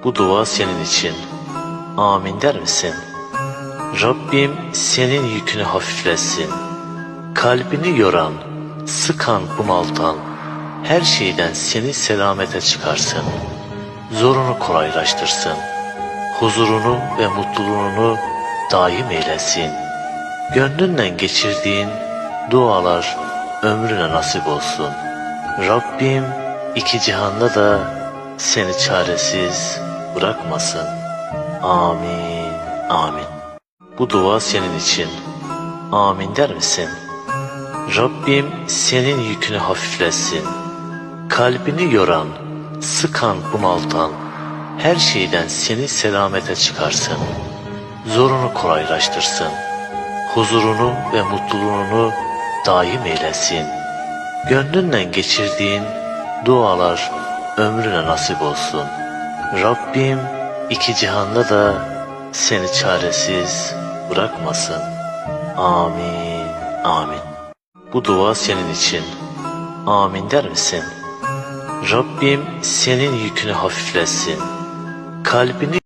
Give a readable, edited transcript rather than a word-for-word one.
Bu dua senin için. Amin der misin? Rabbim senin yükünü hafifletsin. Kalbini yoran, sıkan, bunaltan her şeyden seni selamete çıkarsın. Zorunu kolaylaştırsın. Huzurunu ve mutluluğunu daim eylesin. Gönlünden geçirdiğin dualar ömrüne nasip olsun. Rabbim iki cihanda da seni çaresiz bırakmasın. Amin, amin. Bu dua senin için. Amin der misin? Rabbim senin yükünü hafifletsin. Kalbini yoran, sıkan, bunaltan her şeyden seni selamete çıkarsın. Zorunu kolaylaştırsın. Huzurunu ve mutluluğunu daim eylesin. Gönlünden geçirdiğin dualar ömrüne nasip olsun. Rabbim iki cihanda da seni çaresiz bırakmasın. Amin, amin. Bu dua senin için. Amin der misin? Rabbim senin yükünü hafifletsin. Kalbini